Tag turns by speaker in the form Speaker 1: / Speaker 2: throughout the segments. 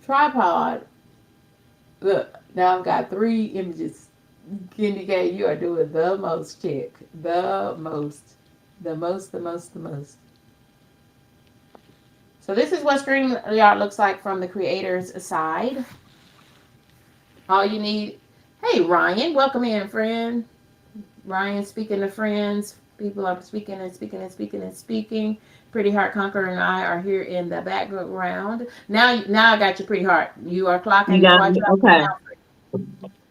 Speaker 1: tripod. Look, now I've got 3 images. KendyK, you are doing the most, chick. The most. The most, the most, the most. So this is what StreamYard looks like from the creator's side. All you need. Hey, Ryan, welcome in, friend. Ryan, speaking to friends. People are speaking and speaking and speaking and speaking. Pretty Heart Conqueror and I are here in the background. Now I got you, Pretty Heart. You are
Speaker 2: You
Speaker 1: clocking
Speaker 2: got
Speaker 1: what
Speaker 2: me?
Speaker 1: you
Speaker 2: Okay.
Speaker 1: now.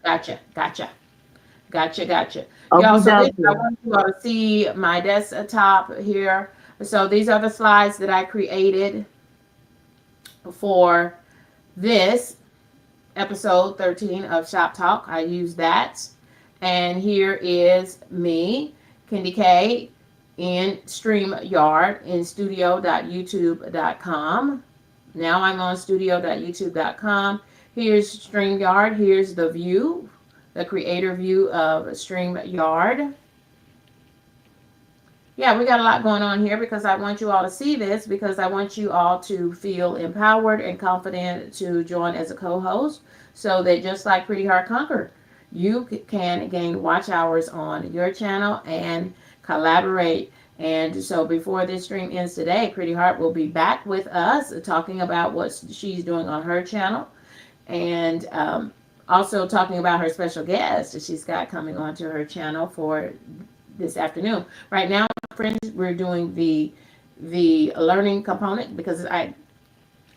Speaker 1: Gotcha, gotcha, gotcha, gotcha. Y'all,
Speaker 2: Okie
Speaker 1: so this I
Speaker 2: dokie.
Speaker 1: want you all to see my desktop here. So these are the slides that I created for this episode 13 of Shop Talk. I use that. And here is me, KendyK, in StreamYard in studio.youtube.com. Now I'm on studio.youtube.com. Here's StreamYard. Here's the view, the creator view of StreamYard. Yeah, we got a lot going on here because I want you all to see this because I want you all to feel empowered and confident to join as a co-host so that just like Pretty Heart Conquer, you can gain watch hours on your channel and collaborate. And so before this stream ends today, Pretty Heart will be back with us talking about what she's doing on her channel and also talking about her special guest that she's got coming onto her channel for this afternoon. Right now, friends, we're doing the learning component because I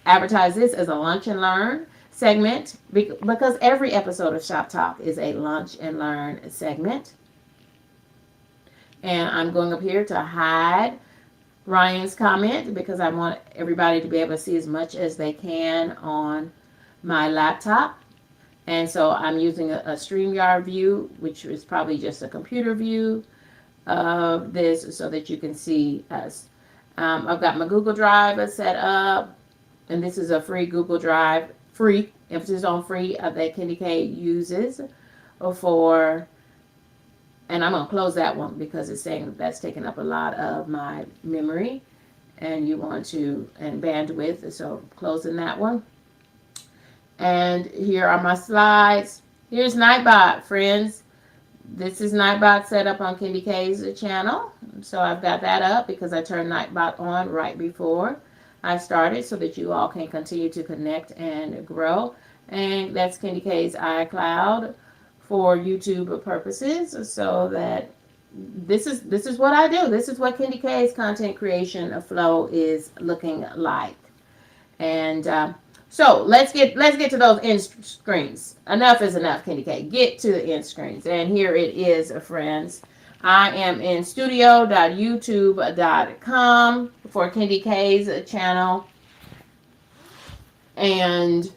Speaker 1: advertise this as a lunch and learn segment because every episode of Shop Talk is a lunch and learn segment. And I'm going up here to hide Ryan's comment because I want everybody to be able to see as much as they can on my laptop. And so I'm using a StreamYard view, which is probably just a computer view of this so that you can see us. I've got my Google Drive set up, and this is a free Google Drive, free, emphasis on free, that KendyK uses for, and I'm going to close that one because it's saying that's taking up a lot of my memory, and you want to, and bandwidth, so closing that one. And here are my slides. Here's Nightbot, friends. This is Nightbot set up on KendyK's channel. So I've got that up because I turned Nightbot on right before I started so that you all can continue to connect and grow. And that's KendyK's iCloud for YouTube purposes. So that this is what I do. This is what KendyK's content creation flow is looking like. And so let's get to those end screens. Enough is enough, KendyK. Get to the end screens. And here it is, friends. I am in studio.youtube.com for KendyK's channel. And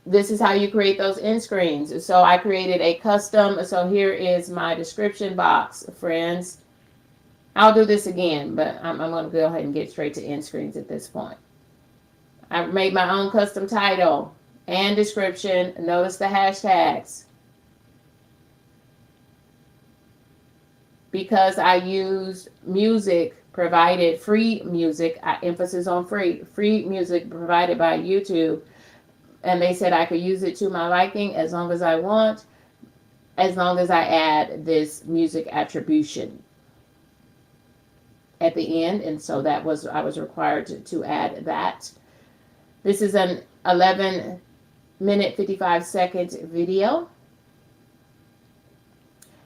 Speaker 1: this is how you create those end screens. So I created a custom. So here is my description box, friends. I'll do this again, but I'm going to go ahead and get straight to end screens at this point. I made my own custom title and description. Notice the hashtags. Because I used music provided, free music, emphasis on free music provided by YouTube. And they said I could use it to my liking as long as I want, as long as I add this music attribution at the end. And so that was, I was required to add that. This is an 11-minute, 55-second video.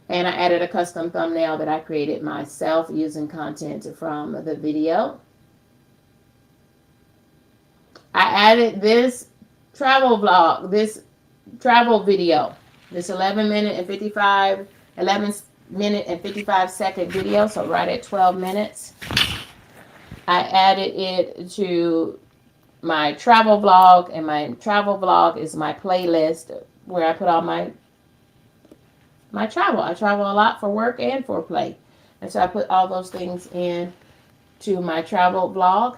Speaker 1: And I added a custom thumbnail that I created myself using content from the video. I added this travel vlog, this travel video, this 11-minute and 55-second video, so right at 12 minutes. I added it to my travel vlog, and my travel vlog is my playlist where I put all my travel. I travel a lot for work and for play. And so I put all those things in to my travel vlog,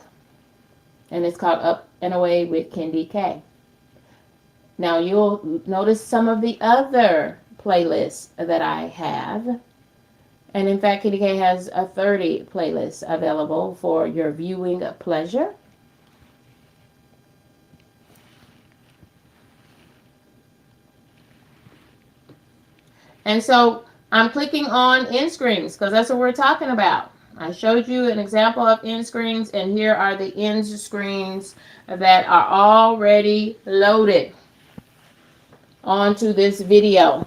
Speaker 1: and it's called Up and Away with KendyK. Now you'll notice some of the other playlists that I have. And in fact, KendyK has a 30 playlists available for your viewing pleasure. And so I'm clicking on end screens because that's what we're talking about. I showed you an example of end screens, and here are the end screens that are already loaded onto this video.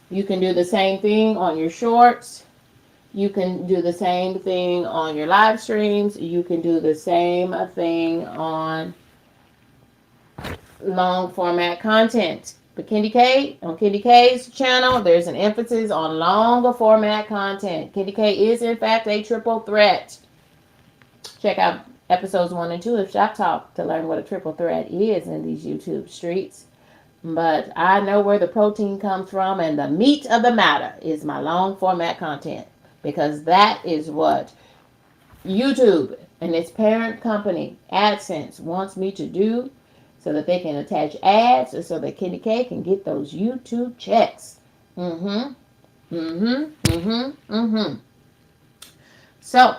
Speaker 1: You can do the same thing on your shorts. You can do the same thing on your live streams. You can do the same thing on long format content. But KendyK, on KendyK's channel, there's an emphasis on longer format content. KendyK is, in fact, a triple threat. Check out episodes 1 and 2 of Shop Talk to learn what a triple threat is in these YouTube streets. But I know where the protein comes from, and the meat of the matter is my long format content, because that is what YouTube and its parent company, AdSense, wants me to do so that they can attach ads so that KendyK can get those YouTube checks. So,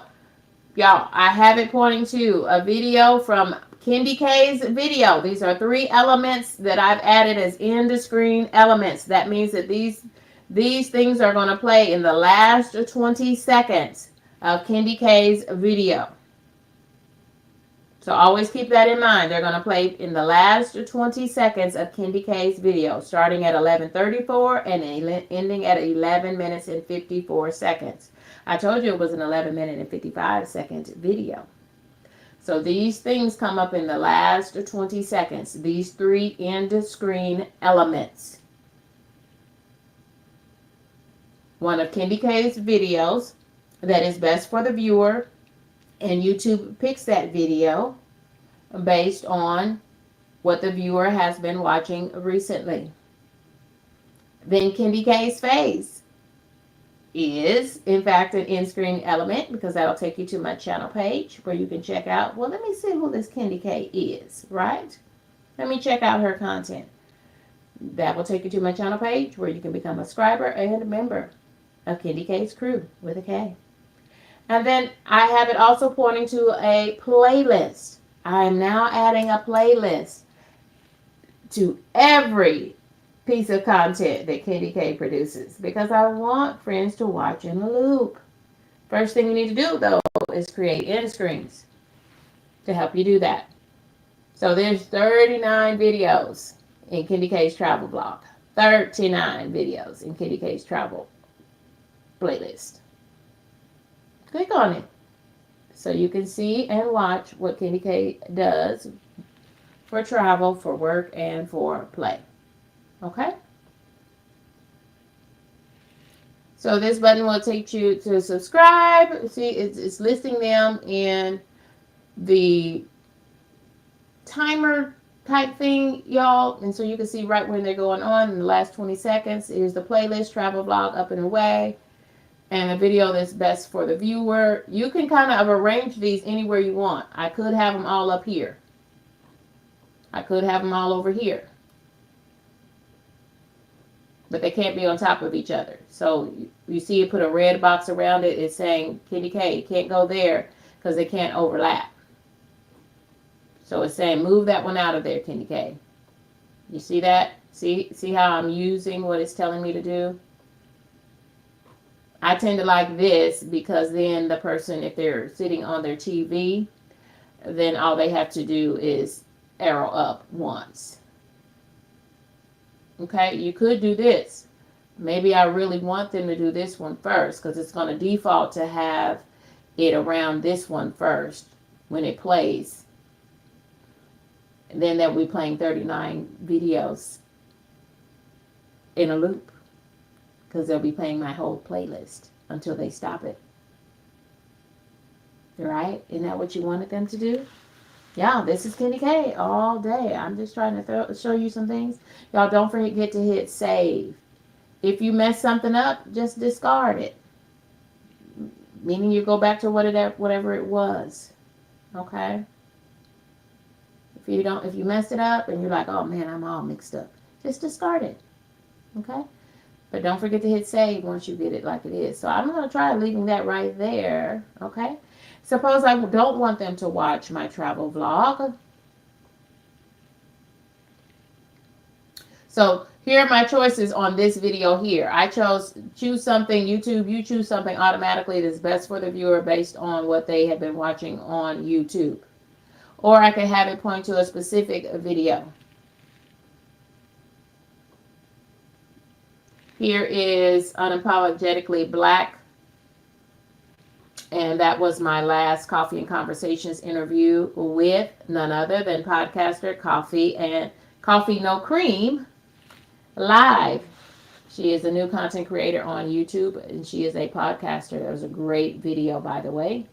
Speaker 1: y'all, I have it pointing to a video from KendyK's video. These are 3 elements that I've added as end screen elements. That means that these things are going to play in the last 20 seconds of KendyK's video. So always keep that in mind. They're going to play in the last 20 seconds of KendyK's video, starting at 11:34 and ending at 11 minutes and 54 seconds. I told you it was an 11-minute and 55-second video. So these things come up in the last 20 seconds. These 3 end screen elements. One of KendyK's videos that is best for the viewer, and YouTube picks that video based on what the viewer has been watching recently. Then KendyK's face is, in fact, an end screen element, because that'll take you to my channel page where you can check out, well, let me see who this KendyK is, right? Let me check out her content. That will take you to my channel page where you can become a subscriber and a member of KendyK's crew with a K. And then I have it also pointing to a playlist. I am now adding a playlist to every piece of content that KendyK produces, because I want friends to watch in a loop. First thing you need to do, though, is create end screens to help you do that. So there's 39 videos in KendyK's travel blog. 39 videos in KendyK's travel playlist. Click on it so you can see and watch what KendyK does for travel, for work, and for play. Okay? So this button will take you to subscribe. See, it's listing them in the timer type thing, y'all. And so you can see right when they're going on in the last 20 seconds. Here's the playlist, travel blog, up and away. And a video that's best for the viewer. You can kind of arrange these anywhere you want. I could have them all up here. I could have them all over here. But they can't be on top of each other. So you see it put a red box around it. It's saying KendyK, you can't go there because they can't overlap. So it's saying move that one out of there, KendyK. You see that? See how I'm using what it's telling me to do? I tend to like this because then the person, if they're sitting on their TV, then all they have to do is arrow up once. Okay, you could do this. Maybe I really want them to do this one first because it's going to default to have it around this one first when it plays. And then they'll be playing 39 videos in a loop, because they'll be playing my whole playlist until they stop it. Right? Isn't that what you wanted them to do? Yeah, this is KendyK all day. I'm just trying to show you some things. Y'all, don't forget to hit save. If you mess something up, just discard it. Meaning you go back to whatever it was. Okay? If you messed it up and you're like, oh man, I'm all mixed up, just discard it. Okay? But don't forget to hit save once you get it like it is. So I'm going to try leaving that right there. Okay? Suppose I don't want them to watch my travel vlog. So Here are my choices on this video here. I choose something YouTube. You choose something automatically that's best for the viewer based on what they have been watching on YouTube. Or I can have it point to a specific video. Here is Unapologetically Black. And that was my last Coffee and Conversations interview with none other than podcaster Coffee No Cream live. She is a new content creator on YouTube and she is a podcaster. That was a great video, by the way.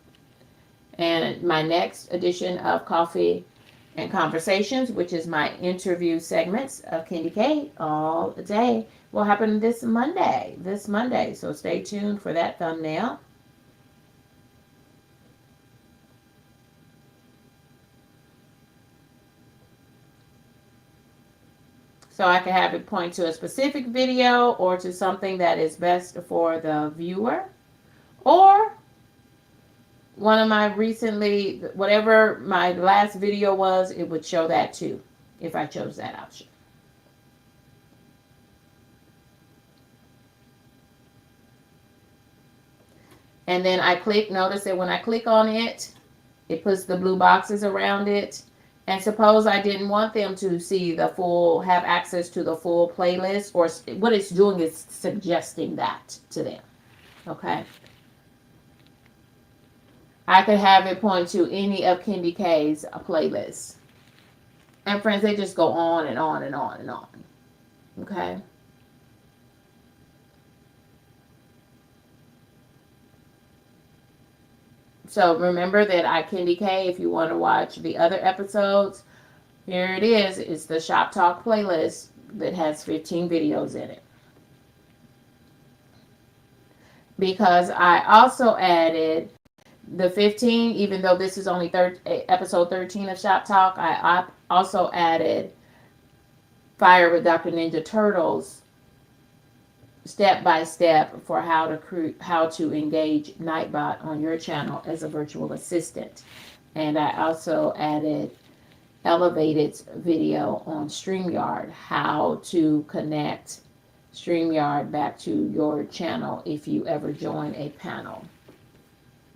Speaker 1: And my next edition of Coffee and Conversations, which is my interview segments of KendyK all day, will happen this Monday. So stay tuned for that thumbnail. So I can have it point to a specific video or to something that is best for the viewer. Or one of my recently, whatever my last video was, it would show that too, if I chose that option. And then notice that when I click on it, it puts the blue boxes around it. And suppose I didn't want them to see have access to the full playlist, or what it's doing is suggesting that to them. Okay. I could have it point to any of KendyK's playlists. And friends, they just go on and on and on and on. Okay. So remember that KendyK, if you want to watch the other episodes, here it is. It's the Shop Talk playlist that has 15 videos in it. Because I also added the 15, even though this is only episode 13 of Shop Talk, I also added Fire with Dr. Ninja Turtles step by step for how to engage Nightbot on your channel as a virtual assistant. And I also added Elevated's video on StreamYard, how to connect StreamYard back to your channel if you ever join a panel.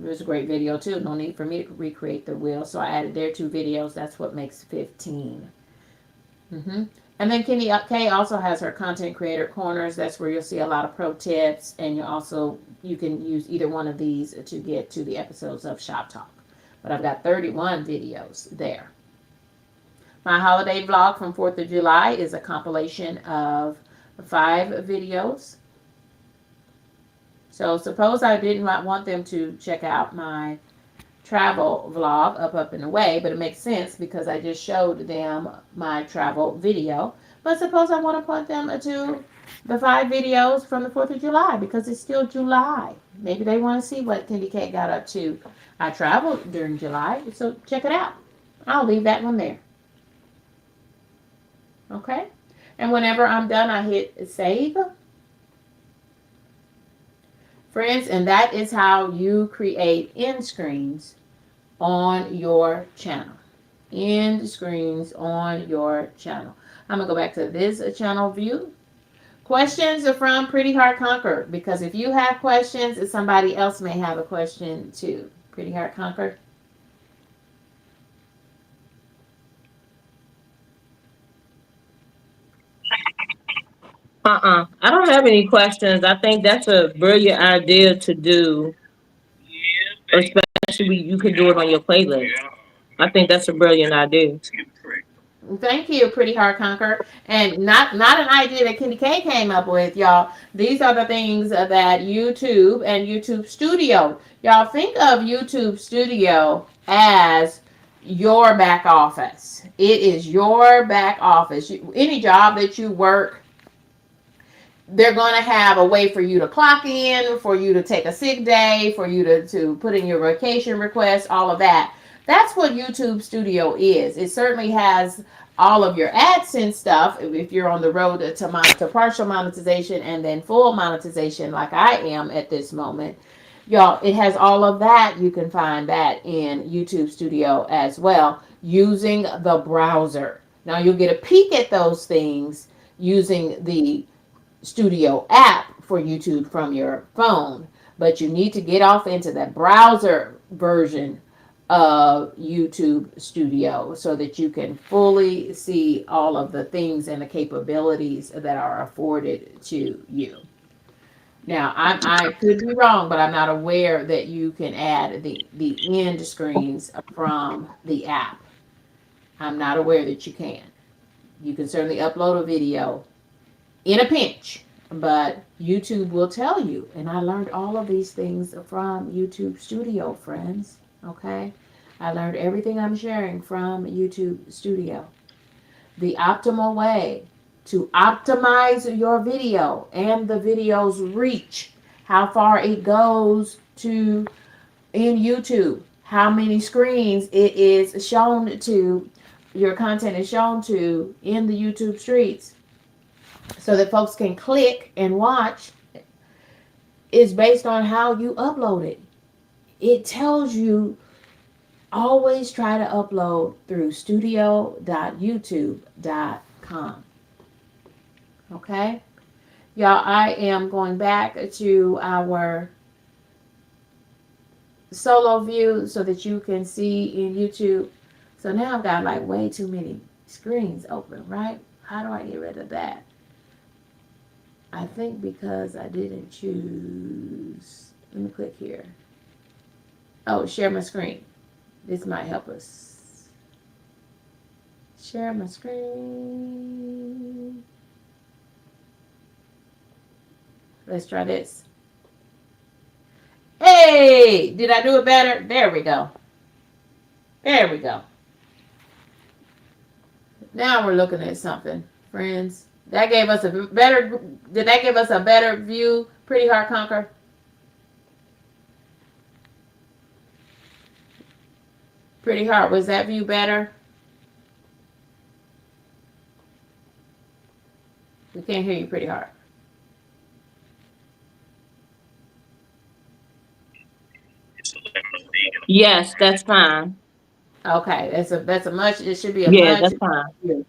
Speaker 1: It was a great video too. No need for me to recreate the wheel. So I added their 2 videos. That's what makes 15. And then KendyK also has her content creator corners. That's where you'll see a lot of pro tips. And you can use either one of these to get to the episodes of Shop Talk. But I've got 31 videos there. My holiday vlog from 4th of July is a compilation of 5 videos. So suppose I didn't want them to check out my travel vlog, Up and Away, but it makes sense because I just showed them my travel video. But suppose I want to point them to the 5 videos from the 4th of July because it's still July. Maybe they want to see what KendyK got up to. I traveled during July, so check it out. I'll leave that one there. Okay? And whenever I'm done, I hit save. Friends, and that is how you create end screens on your channel. End screens on your channel. I'm going to go back to this channel view. Questions are from Pretty Heart Conquer, because if you have questions, somebody else may have a question too. Pretty Heart Conquer.
Speaker 2: I don't have any questions. I think that's a brilliant idea to do, especially you could do it on your playlist. I think that's a brilliant idea.
Speaker 1: Thank you, Pretty Heart Conquer. And not an idea that KendyK came up with, y'all. These are the things that YouTube and YouTube Studio. Y'all think of YouTube Studio as your back office. It is your back office. Any job that you work, they're going to have a way for you to clock in, for you to take a sick day, for you to put in your vacation request, all of that. That's what YouTube Studio is. It certainly has all of your AdSense stuff if you're on the road to partial monetization and then full monetization like I am at this moment. Y'all, it has all of that. You can find that in YouTube Studio as well using the browser. Now you'll get a peek at those things using the Studio app for YouTube from your phone, but you need to get off into the browser version of YouTube Studio so that you can fully see all of the things and the capabilities that are afforded to you. Now, I could be wrong, but I'm not aware that you can add the end screens from the app. I'm not aware that you can. You can certainly upload a video in a pinch, but YouTube will tell you. And I learned all of these things from YouTube Studio, friends. Okay? I learned everything I'm sharing from YouTube Studio. The optimal way to optimize your video and the video's reach, how far it goes to in YouTube, how many screens it is shown to, your content is shown to in the YouTube streets, so that folks can click and watch, is based on how you upload it. It tells you always try to upload through studio.youtube.com. Okay? Y'all, I am going back to our solo view so that you can see in YouTube. So now I've got like way too many screens open, right? How do I get rid of that? I think because I didn't choose. Let me click here. Oh, share my screen. This might help us. Share my screen. Let's try this. Hey, did I do it better? There we go. There we go. Now we're looking at something, friends. That gave us a better. Did that give us a better view? Pretty Hard Conquer. Pretty Hard. Was that view better? We can't hear you, Pretty Hard.
Speaker 2: Yes, that's fine.
Speaker 1: Okay, that's a much. It should be a
Speaker 2: Yeah,
Speaker 1: much.
Speaker 2: that's fine.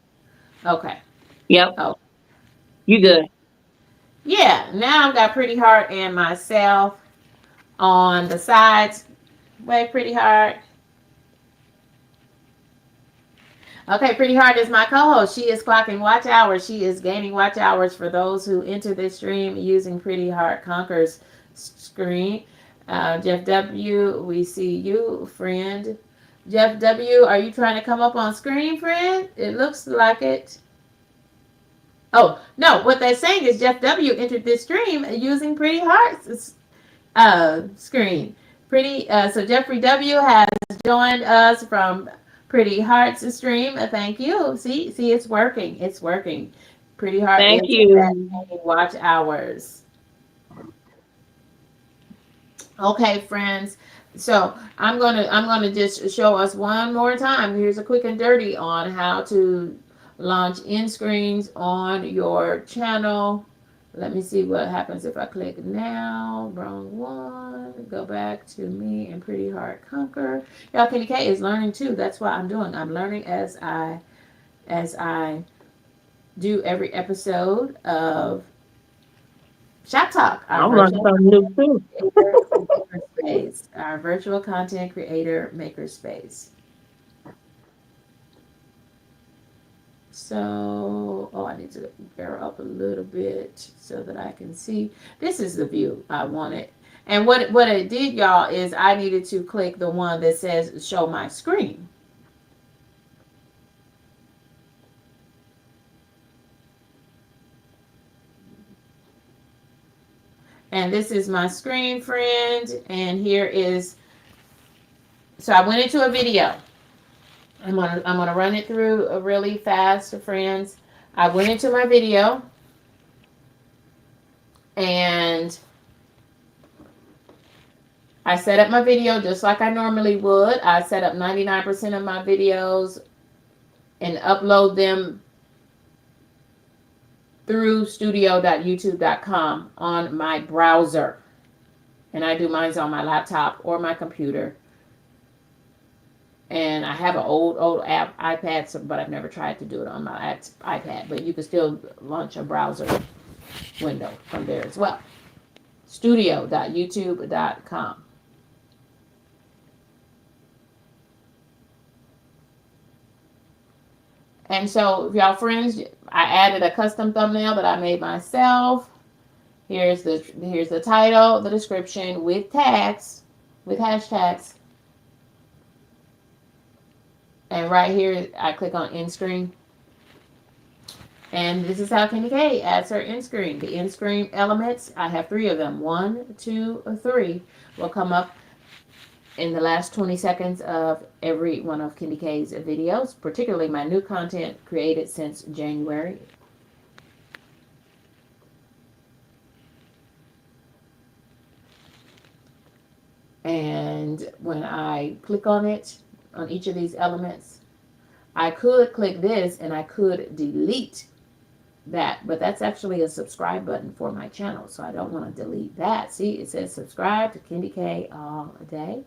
Speaker 1: Okay.
Speaker 2: Yep,
Speaker 1: Oh,
Speaker 2: you good.
Speaker 1: yeah. Now I've got Pretty Hard and myself on the sides. Way Pretty Hard. Okay, Pretty Hard is my co-host. She is clocking watch hours. She is gaining watch hours for those who enter this stream using Pretty Hard Conquer's screen. Jeff W., we see you, friend. Jeff W., are you trying to come up on screen, friend? It looks like it. Oh, no, what they're saying is Jeff W. entered this stream using Pretty Heart's screen. So Jeffrey W. has joined us from Pretty Heart's stream. Thank you. See, it's working. It's working. Pretty Heart
Speaker 2: Thank
Speaker 1: is
Speaker 2: you.
Speaker 1: watch hours. Okay, friends. So I'm gonna just show us one more time. Here's a quick and dirty on how to launch end screens on your channel. Let me see what happens if I click now. Wrong one. Go back to me and Pretty Hard Conquer. Y'all, KendyK is learning too. That's what I'm doing. I'm learning as I do every episode of Shop Talk, our
Speaker 2: I'm learning
Speaker 1: virtual
Speaker 2: something new too.
Speaker 1: creator makerspace, our virtual content creator makerspace. So, oh, I need to arrow up a little bit so that I can see. This is the view I wanted. And what it did, y'all, is I needed to click the one that says show my screen. And this is my screen, friend. And here is, so I went into a video. I'm gonna run it through really fast, friends. I went into my video and I set up my video just like I normally would. I set up 99% of my videos and upload them through studio.youtube.com on my browser. And I do mine on my laptop or my computer. And I have an old app iPad, but I've never tried to do it on my iPad. But you can still launch a browser window from there as well. Studio.youtube.com. And so, if y'all friends, I added a custom thumbnail that I made myself. Here's the title, the description with tags, with hashtags, and right here I click on end screen. And this is how KendyK adds her end screen. The end screen elements, I have 3 of them. 1, 2, or 3 will come up in the last 20 seconds of every one of KendyK's videos, particularly my new content created since January. And when I click on it, on each of these elements, I could click this and I could delete that, but that's actually a subscribe button for my channel, so I don't want to delete that. See, it says subscribe to KendyK all day.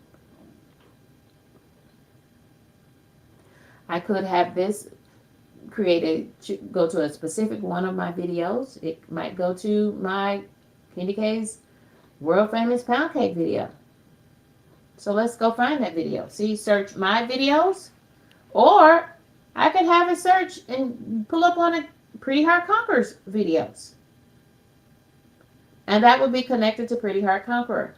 Speaker 1: I could have this created to go to a specific one of my videos. It might go to my KendyK's world famous pound cake video. So let's go find that video. See, search my videos, or I could have it search and pull up on a Pretty Heart Conqueror's videos. And that would be connected to Pretty Heart Conqueror.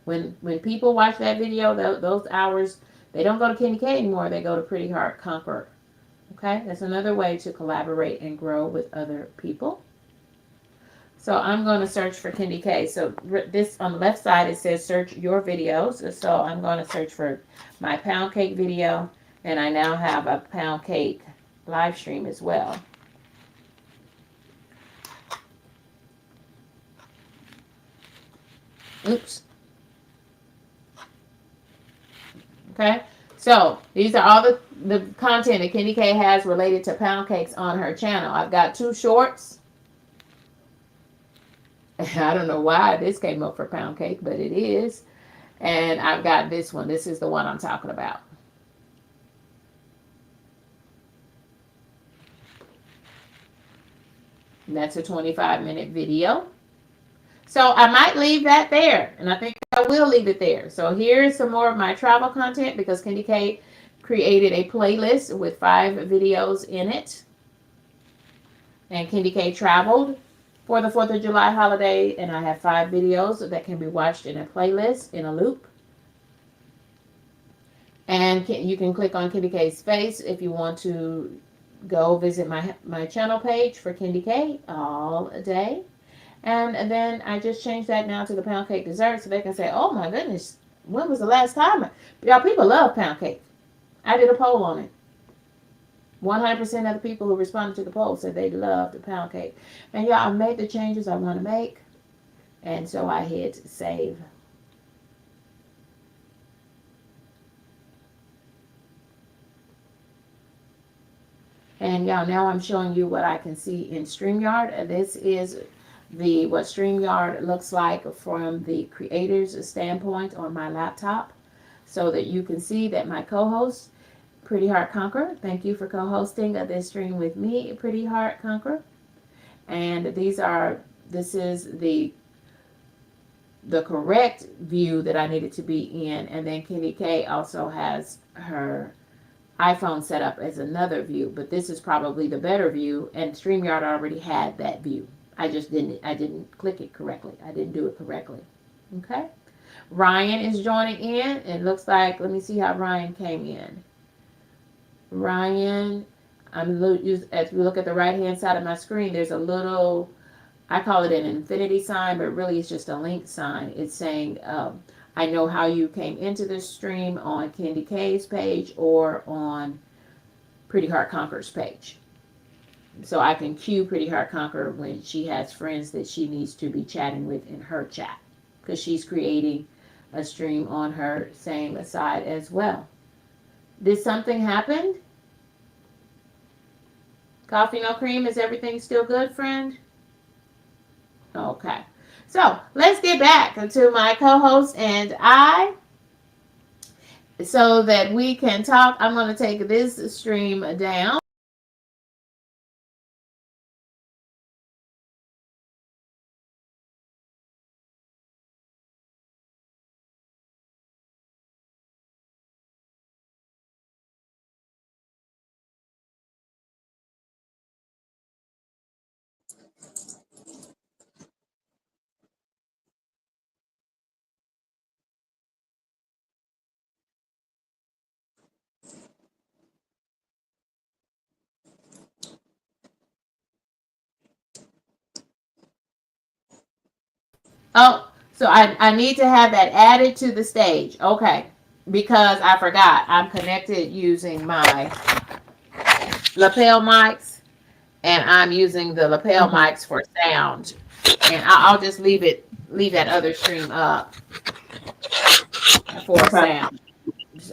Speaker 1: When people watch that video, those hours, they don't go to KendyK anymore, they go to Pretty Heart Conqueror. Okay, that's another way to collaborate and grow with other people. So I'm going to search for KendyK. So this on the left side, it says search your videos. So I'm going to search for my pound cake video. And I now have a pound cake live stream as well. Oops. Okay. So these are all the content that KendyK has related to pound cakes on her channel. I've got 2 shorts. I don't know why this came up for pound cake, but it is. And I've got this one. This is the one I'm talking about. And that's a 25-minute video. So I might leave that there, and I think I will leave it there. So here's some more of my travel content, because KendyK created a playlist with 5 videos in it. And KendyK traveled for the 4th of July holiday, and I have 5 videos that can be watched in a playlist, in a loop. And you can click on KendyK's face if you want to go visit my channel page for KendyK all day. And then I just changed that now to the pound cake dessert, so they can say, oh my goodness, when was the last time? Y'all, people love pound cake. I did a poll on it. 100% of the people who responded to the poll said they loved the pound cake. And y'all, I made the changes I want to make. And so I hit save. And y'all, now I'm showing you what I can see in StreamYard. This is what StreamYard looks like from the creator's standpoint on my laptop, so that you can see that my co-host, Pretty Heart Conqueror, thank you for co-hosting this stream with me, Pretty Heart Conqueror. And this is the correct view that I needed to be in. And then KendyK also has her iPhone set up as another view, but this is probably the better view, and StreamYard already had that view. I didn't click it correctly. I didn't do it correctly. Okay. Ryan is joining in. It looks like, let me see how Ryan came in. Ryan, as we look at the right hand side of my screen, there's a little, I call it an infinity sign, but really it's just a link sign. It's saying, I know how you came into this stream on KendyK's page or on Pretty Heart Conqueror's page. So I can cue Pretty Heart Conqueror when she has friends that she needs to be chatting with in her chat, because she's creating a stream on her same side as well. Did something happen? Coffee no cream, is everything still good, friend? Okay. So let's get back to my co-host and I. so that we can talk. I'm going to take this stream down. Oh, so I need to have that added to the stage. Okay. Because I forgot. I'm connected using my lapel mics, and I'm using the lapel
Speaker 2: Uh-huh.
Speaker 1: mics for sound. And I'll just leave that other stream up for
Speaker 2: Okay.
Speaker 1: sound.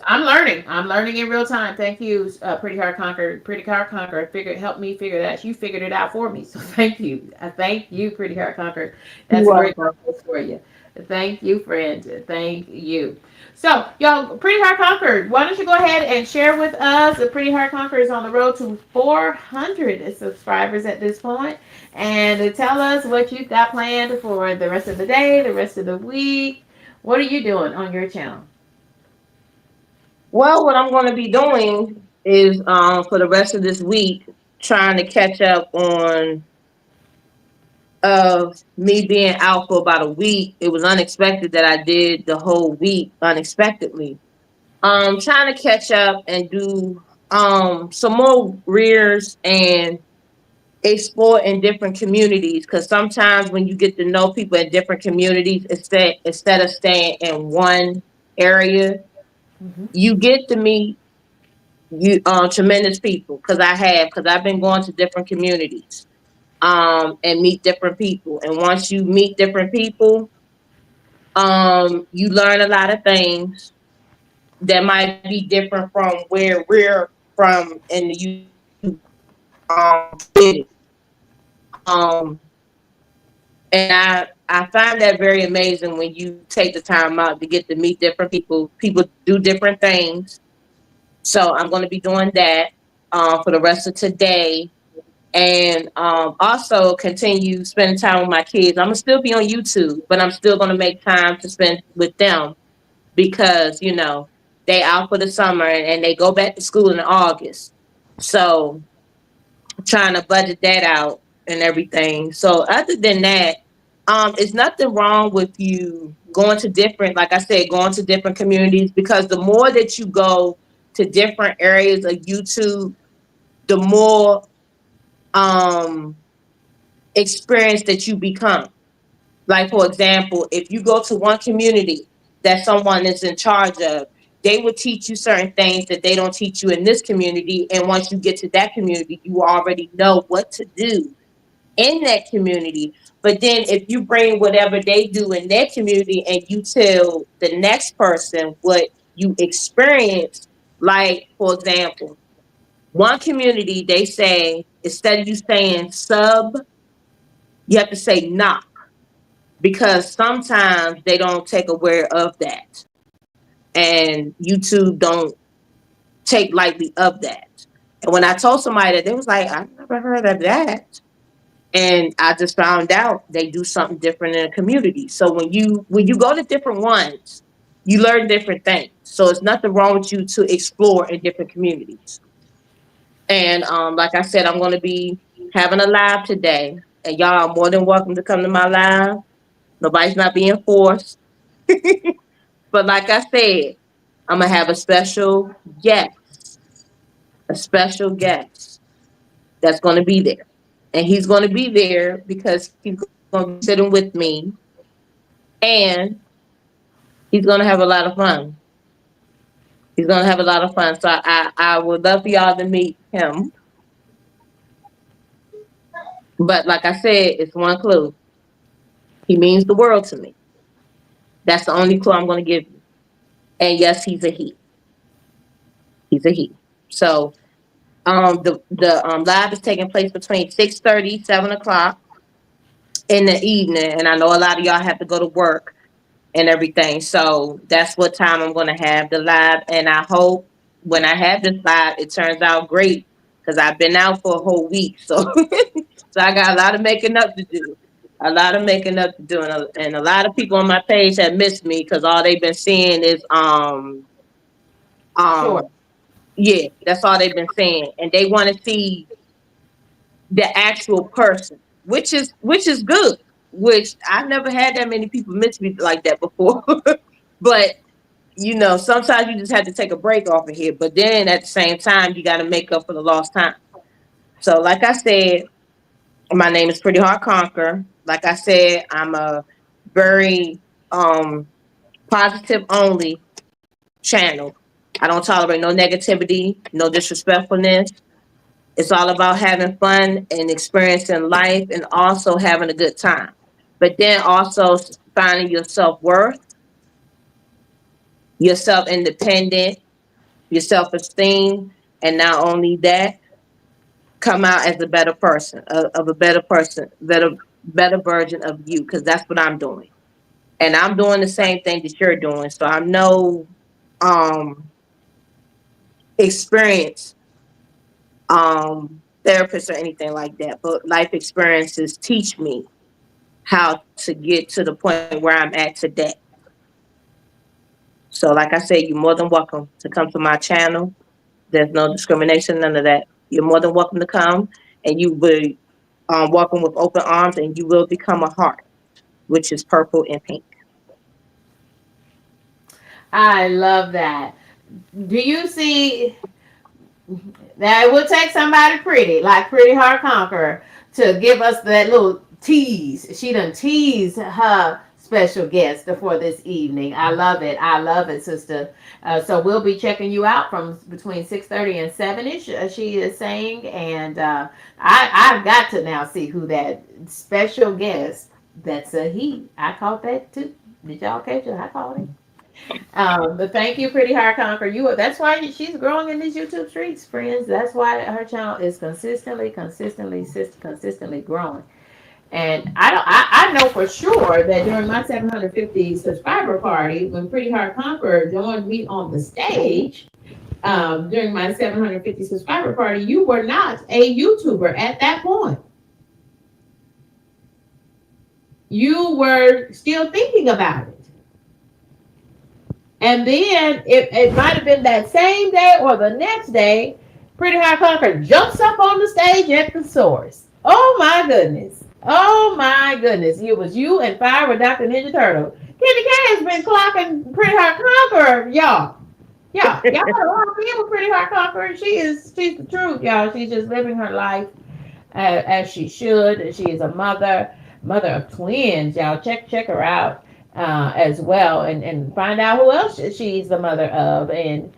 Speaker 1: I'm learning. I'm learning in real time. Thank you, Pretty Hard Conquer. Pretty Hard Conquer. Help me figure that. You figured it out for me. So thank you. Thank you, Pretty Hard Conquer.
Speaker 2: You're
Speaker 1: That's a great
Speaker 2: welcome.
Speaker 1: purpose for you. Thank you, friend. Thank you. So, y'all, Pretty Hard Conquer, why don't you go ahead and share with us? The Pretty Hard Conquer is on the road to 400 subscribers at this point, and tell us what you've got planned for the rest of the day, the rest of the week. What are you doing on your channel?
Speaker 2: Well, what I'm going to be doing is for the rest of this week, trying to catch up on me being out for about a week. It was unexpected that I did the whole week unexpectedly. Trying to catch up and do some more rears and explore in different communities, because sometimes when you get to know people in different communities, instead of staying in one area,
Speaker 1: Mm-hmm.
Speaker 2: you get to meet you tremendous people, because I've been going to different communities and meet different people, and once you meet different people, you learn a lot of things that might be different from where we're from in the YouTube community. um and I find that very amazing when you take the time out to get to meet different people. People do different things, so I'm going to be doing that for the rest of today, and also continue spending time with my kids. I'm gonna still be on YouTube, but I'm still gonna make time to spend with them, because they out for the summer, and they go back to school in August. So trying to budget that out and everything. So other than that, it's nothing wrong with you going to different, like I said, going to different communities, because the more that you go to different areas of YouTube, the more um experience that you become. Like, for example, if you go to one community that someone is in charge of, they will teach you certain things that they don't teach you in this community. And once you get to that community, you already know what to do in that community. But then if you bring whatever they do in their community and you tell the next person what you experienced, like, for example, one community, they say, instead of you saying sub, you have to say knock, because sometimes they don't take aware of that, and YouTube don't take lightly of that. And when I told somebody that, they was like, I've never heard of that. And I just found out they do something different in a community. So when you go to different ones, you learn different things. So it's nothing wrong with you to explore in different communities. And like I said, I'm going to be having a live today, and y'all are more than welcome to come to my live. Nobody's not being forced. But like I said, I'm gonna have guest, a special guest that's gonna be there, and he's gonna be there because he's gonna be sitting with me, and he's gonna have a lot of fun. He's gonna have a lot of fun. So I would love for y'all to meet him. But like I said, it's one clue. He means the world to me. That's the only clue I'm gonna give you. And yes, he's a he. He's a he. So the live is taking place between 6:30, 7 o'clock in the evening, and I know a lot of y'all have to go to work. and everything. So that's what time I'm going to have the live. And I hope when I have this live, it turns out great because I've been out for a whole week. So, so I got a lot of making up to do. A lot of making up to do, and a lot of people on my page have missed me because all they've been seeing is
Speaker 1: Sure.
Speaker 2: um yeah, that's all they've been saying, and they want to see the actual person, which is good. Which I've never had that many people miss me like that before. But sometimes you just have to take a break off of here. But then at the same time, you got to make up for the lost time. So, like I said, my name is Pretty Hard Conquer. Like I said, I'm a very positive only channel. I don't tolerate no negativity, no disrespectfulness. It's all about having fun and experiencing life and also having a good time. But then also finding your self worth, your self independent, your self esteem. And not only that, come out as a better person, of a better person, better version of you, because that's what I'm doing. And I'm doing the same thing that you're doing. So I'm no um, experience therapist or anything like that. But life experiences teach me how to get to the point where I'm at today. So, like I said, you're more than welcome to come to my channel. There's no discrimination, none of that. You're more than welcome to come, and you will welcome with open arms, and you will become a heart, which is purple and pink.
Speaker 1: I love that. Do you see that it would take somebody pretty, like Pretty Heart Conqueror, to give us that little tease? She done teased her special guest for this evening. I love it. I love it, sister. So we'll be checking you out from between 6:30 and 7ish. She is saying, and I've got to now see who that special guest. That's a he. I caught that too. Did y'all catch it? I caught it. But thank you, Pretty Hard Conquer. That's why she's growing in these YouTube streets, friends. That's why her channel is consistently growing. And I know for sure that during my 750 subscriber party, when Pretty Hard Conquer joined me on the stage, during my 750 subscriber party, you were not a YouTuber at that point. You were still thinking about it. And then it might have been that same day or the next day, Pretty High Conquer jumps up on the stage at the source. Oh my goodness. Oh my goodness. It was you and Fire with Dr. Ninja Turtle. KendyK has been clocking Pretty High Conquer, y'all. Y'all gotta lock in with Pretty High Conquer. She's the truth, y'all. She's just living her life as she should. She is a mother of twins. Y'all check her out as well, and find out who else she's the mother of, and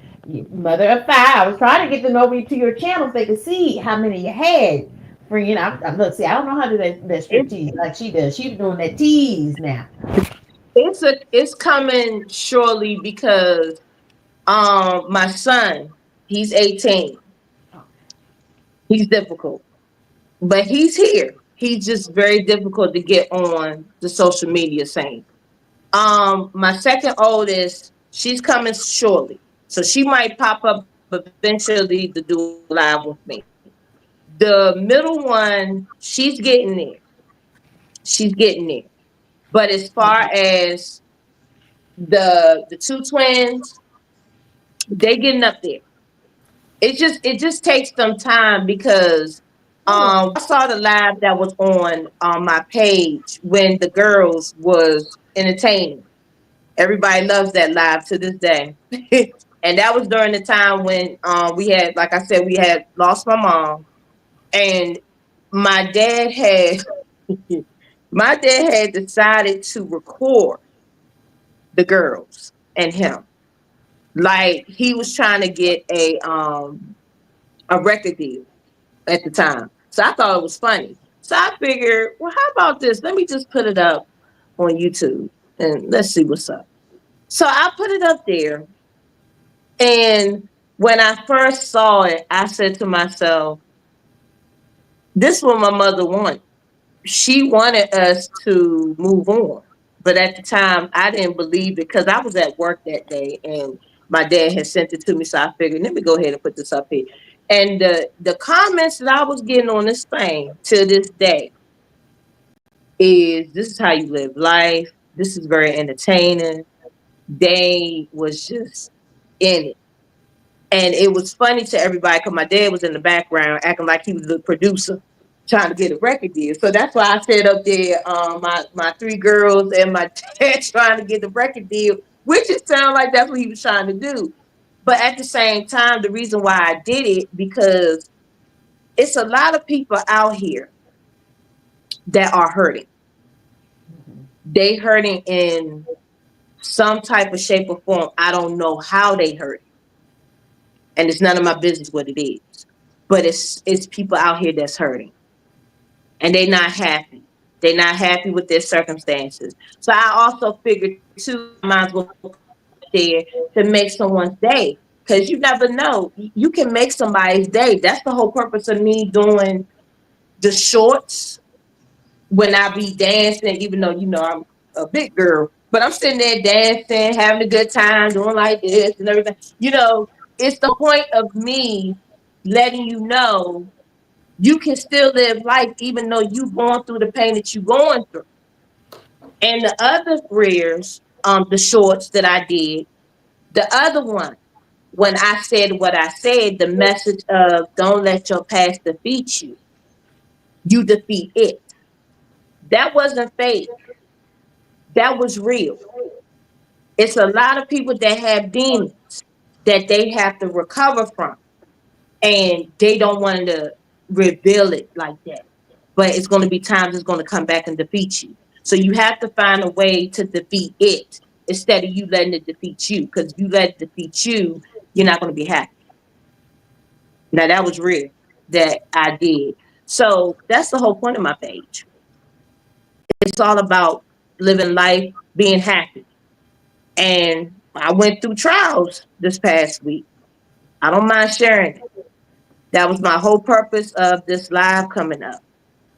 Speaker 1: mother of five. I was trying to get them over to your channel so they could see how many you had. Friend, look, see, I don't know how to do that strip
Speaker 2: It's
Speaker 1: tease like she does. She's doing that tease now.
Speaker 2: it's coming surely because my son, he's 18. He's difficult, but he's here. He's just very difficult to get on the social media scene. My second oldest, she's coming shortly. So she might pop up eventually to do a live with me. The middle one, she's getting there. She's getting there. But as far as the two twins, they getting up there. It just takes some time because
Speaker 1: Sure.
Speaker 2: y'all saw the live that was on my page when the girls was entertaining. Everybody loves that live to this day. And that was during the time when we had, like I said, we had lost my mom, and my dad had my dad had decided to record the girls and him. Like he was trying to get a record deal at the time. So I thought it was funny. So I figured, well, how about this? Let me just put it up on YouTube and let's see what's up. So I put it up there. And when I first saw it, I said to myself, this is what my mother wanted. She wanted us to move on. But at the time, I didn't believe it because I was at work that day and my dad had sent it to me. So I figured, let me go ahead and put this up here. And the comments that I was getting on this thing to this day is, this is how you live life. This is very entertaining. They was just in it. And it was funny to everybody because my dad was in the background acting like he was the producer trying to get a record deal. So that's why I said up there, my three girls and my dad trying to get the record deal, which it sounded like that's what he was trying to do. But at the same time, the reason why I did it, because it's a lot of people out here that are hurting.
Speaker 1: Mhm.
Speaker 2: They hurting in some type of shape or form. I don't know how they hurt, and it's none of my business what it is. But it's people out here that's hurting, and they're not happy. They're not happy with their circumstances. So I also figured too, I might as well come up there to make someone's day. Because you never know. You can make somebody's day. That's the whole purpose of me doing the shorts when I be dancing, even though I'm a big girl, but I'm sitting there dancing, having a good time, doing like this and everything. It's the point of me letting you know you can still live life even though you've gone through the pain that you're going through. And the other rears, the shorts that I did, the other one, when I said what I said, the message of don't let your past defeat you, you defeat it. That wasn't fake. That was real. It's a lot of people that have demons that they have to recover from, and they don't want to reveal it like that. But it's going to be times it's going to come back and defeat you. So you have to find a way to defeat it instead of you letting it defeat you. Because if you let it defeat you, you're not going to be happy. Now that was real that I did. So that's the whole point of my page. It's all about living life, being happy. And I went through trials this past week. I don't mind sharing it. That was my whole purpose of this live coming up,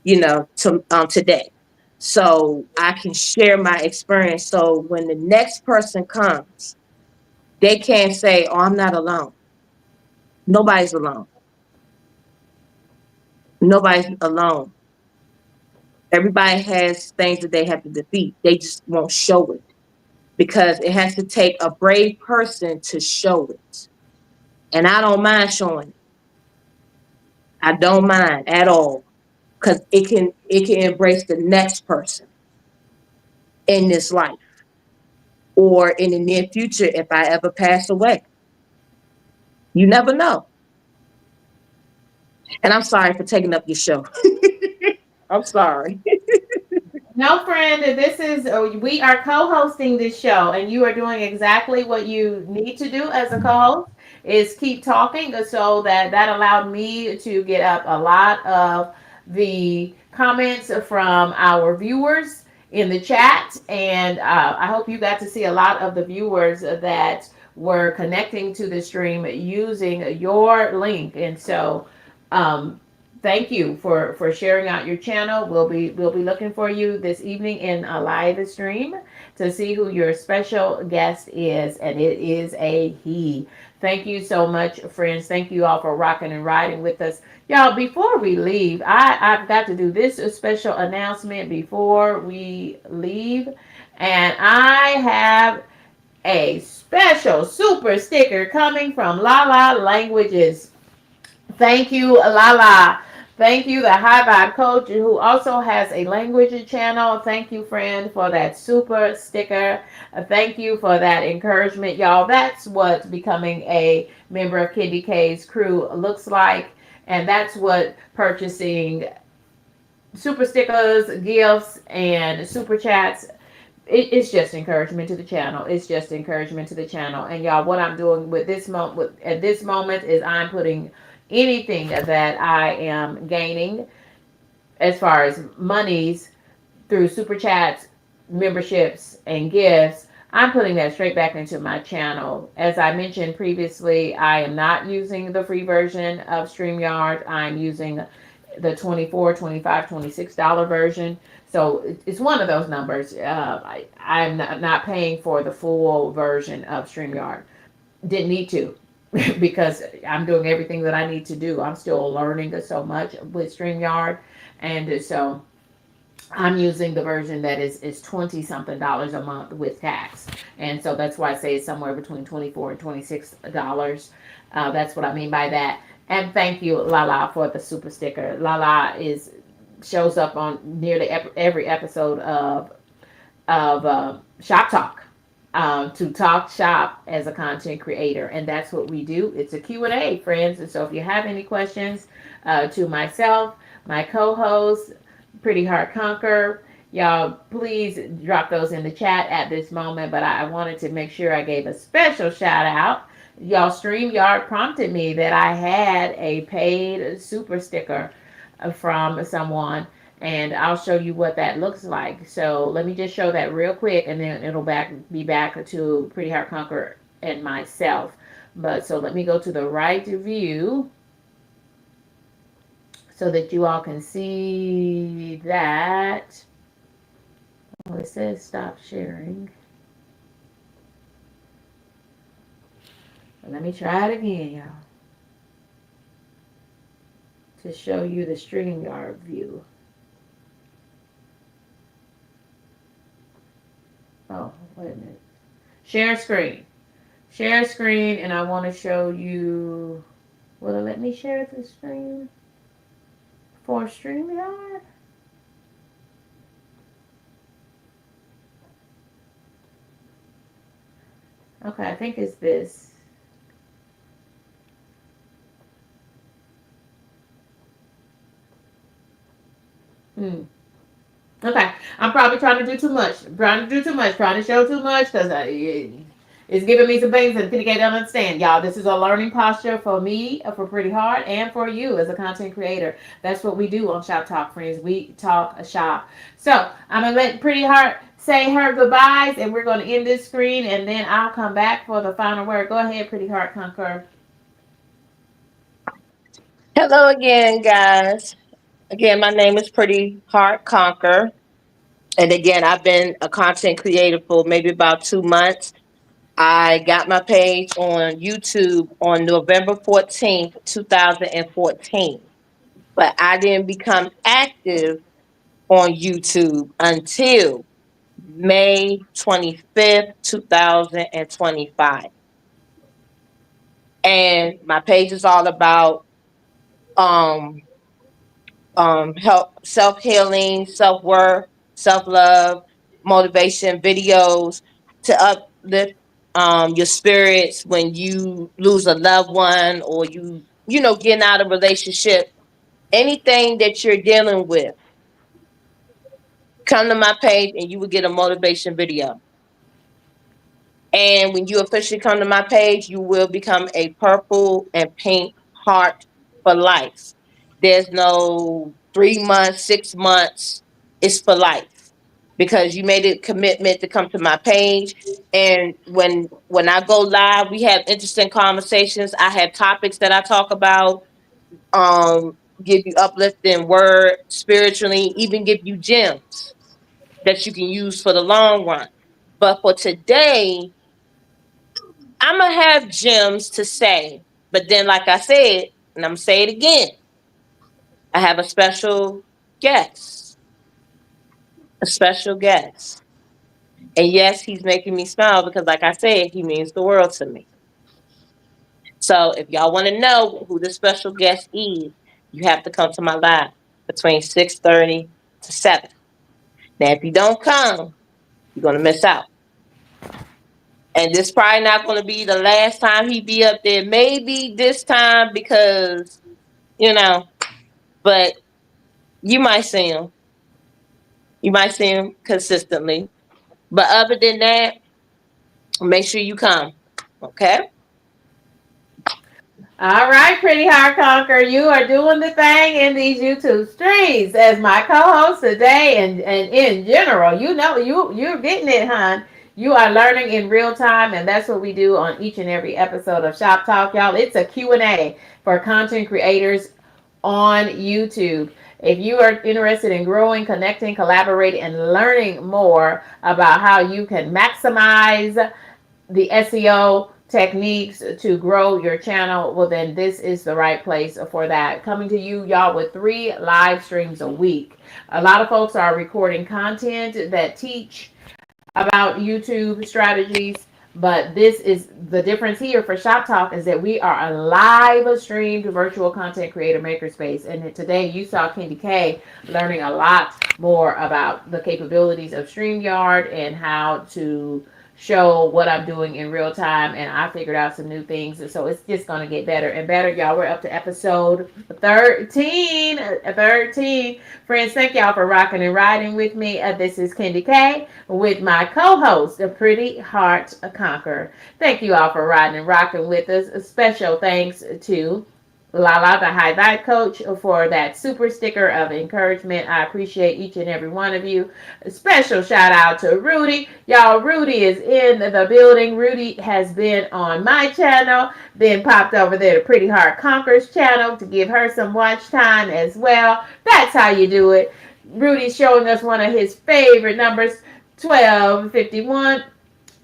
Speaker 2: today. So I can share my experience. So when the next person comes, they can't say, "Oh, I'm not alone." Nobody's alone. Nobody's alone. Everybody has things that they have to defeat. They just won't show it because it has to take a brave person to show it. And I don't mind showing it. I don't mind at all because it can embrace the next person in this life or in the near future if I ever pass away. You never know. And I'm sorry for taking up your show. I'm sorry.
Speaker 1: No, friend, this is we are co-hosting this show, and you are doing exactly what you need to do as a co-host is keep talking, so that allowed me to get up a lot of the comments from our viewers in the chat, and I hope you got to see a lot of the viewers that were connecting to the stream using your link, and so. Um, Thank you for sharing out your channel. We'll be looking for you this evening in a live stream to see who your special guest is, and it is a he. Thank you so much, friends. Thank you all for rocking and riding with us, y'all. Before we leave, I've got to do this special announcement before we leave, and I have a special super sticker coming from Lala Languages. Thank you, Lala. Thank you, the High Vibe Coach, who also has a language channel. Thank you, friend, for that super sticker. Thank you for that encouragement, y'all. That's what becoming a member of KendyK's crew looks like. And that's what purchasing super stickers, gifts, and super chats it's just encouragement to the channel. It's just encouragement to the channel. And y'all, what I'm doing with this moment, at this moment, is I'm putting anything that I am gaining as far as monies through super chats, memberships, and gifts. I'm putting that straight back into my channel. As I mentioned previously, I am not using the free version of StreamYard. I'm using the 24, 25, $26 version. So it's one of those numbers. I'm not paying for the full version of StreamYard. Didn't need to because I'm doing everything that I need to do. I'm still learning so much with StreamYard. And so I'm using the version that is 20 something dollars a month with tax. And so that's why I say it's somewhere between 24 and $26. That's what I mean by that. And thank you, Lala, for the super sticker. Lala is shows up on nearly every episode of Shop Talk, to talk shop as a content creator, and that's what we do. It's a Q&A, friends. And so if you have any questions to myself, my co-host, Pretty Heart Conquer, y'all please drop those in the chat at this moment. But I wanted to make sure I gave a special shout out. Y'all, StreamYard prompted me that I had a paid super sticker from someone, and I'll show you what that looks like. So let me just show that real quick, and then it'll be back to Pretty Heart Conquer and myself. But so let me go to the right view so that you all can see that. Oh, it says stop sharing. But let me try it again, y'all, to show you the StreamYard view. Oh, wait a minute. Share screen. Share screen, and I want to show you. Will it let me share the screen for StreamYard? Okay, I think it's this. Hmm. Okay, I'm probably trying to do too much. Trying to show too much because it's giving me some things that KendyK don't understand. Y'all, this is a learning posture for me, for Pretty Hard, and for you as a content creator. That's what we do on Shop Talk, friends. We talk a shop. So I'm gonna let Pretty Heart say her goodbyes, and we're gonna end this screen, and then I'll come back for the final word. Go ahead, Pretty Heart Conquer.
Speaker 2: Hello again, guys. Again, my name is Pretty Heart Conquer. And again, I've been a content creator for maybe about 2 months. I got my page on YouTube on November 14th, 2014. But I didn't become active on YouTube until May 25th, 2025. And my page is all about um help, self healing, self worth, self love, motivation videos to uplift your spirits when you lose a loved one, or getting out of a relationship. Anything that you're dealing with, come to my page and you will get a motivation video. And when you officially come to my page, you will become a purple and pink heart for life. There's no 3 months, 6 months. It's for life because you made a commitment to come to my page. And when I go live, we have interesting conversations. I have topics that I talk about. Give you uplifting word spiritually, even give you gems that you can use for the long run. But for today, I'm gonna have gems to say, but then, like I said, and I'm gonna say it again, I have a guest, a special guest, and yes, he's making me smile because, like I said, he means the world to me. So, if y'all want to know who the special guest is, you have to come to my live between 6:30 to 7. Now, if you don't come, you're gonna miss out. And this probably not gonna be the last time he be up there. Maybe this time because you know but you might see him. You might see him consistently. But other than that, make sure you come. Okay?
Speaker 1: All right, Pretty Heart Conquer, you are doing the thing in these YouTube streams as my co-host today, and in general. You know, you're getting it, hon. You are learning in real time, and that's what we do on each and every episode of Shop Talk, y'all. It's a Q&A for content creators on YouTube. If you are interested in growing, connecting, collaborating, and learning more about how you can maximize the SEO techniques to grow your channel, well, then this is the right place for that. Coming to you, y'all, with 3 live streams a week. A lot of folks are recording content that teach about YouTube strategies. But this is the difference here for Shop Talk is that we are a live streamed virtual content creator makerspace. And today you saw KendyK learning a lot more about the capabilities of StreamYard and how to show what I'm doing in real time. And I figured out some new things. And so it's just going to get better and better. Y'all, we're up to episode 13. 13. Friends, thank y'all for rocking and riding with me. This is KendyK with my co-host, the Pretty Heart Conqueror. Thank you all for riding and rocking with us. A special thanks to Lala, the High Vibe Coach, for that super sticker of encouragement. I appreciate each and every one of you. A special shout out to Rudy. Y'all, Rudy is in the building. Rudy has been on my channel, then popped over there to Pretty Heart Conqueror's channel to give her some watch time as well. That's how you do it. Rudy's showing us one of his favorite numbers, 1251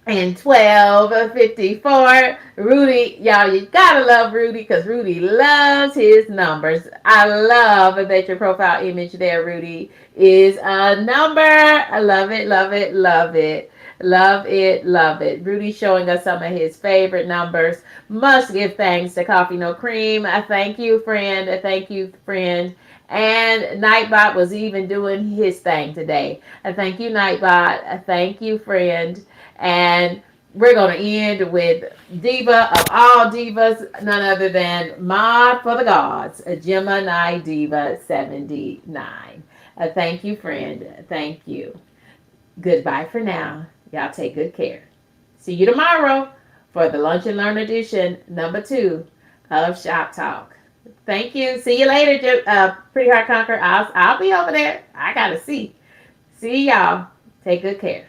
Speaker 1: and 1254. Rudy, y'all, you gotta love Rudy because Rudy loves his numbers. I love that your profile image there, Rudy, is a number. I love it, love it, love it. Love it, love it. Rudy showing us some of his favorite numbers. Must give thanks to Coffee No Cream. I thank you, friend. I thank you, friend. And Nightbot was even doing his thing today. I thank you, Nightbot. I thank you, friend. And we're going to end with Diva of all divas, none other than Mod for the Gods, a Gemini Diva 79. Thank you, friend. Thank you. Goodbye for now. Y'all take good care. See you tomorrow for the Lunch and Learn edition, number 2 of Shop Talk. Thank you. See you later, Pretty Heart Conqueror. I'll be over there. I got to see. See y'all. Take good care.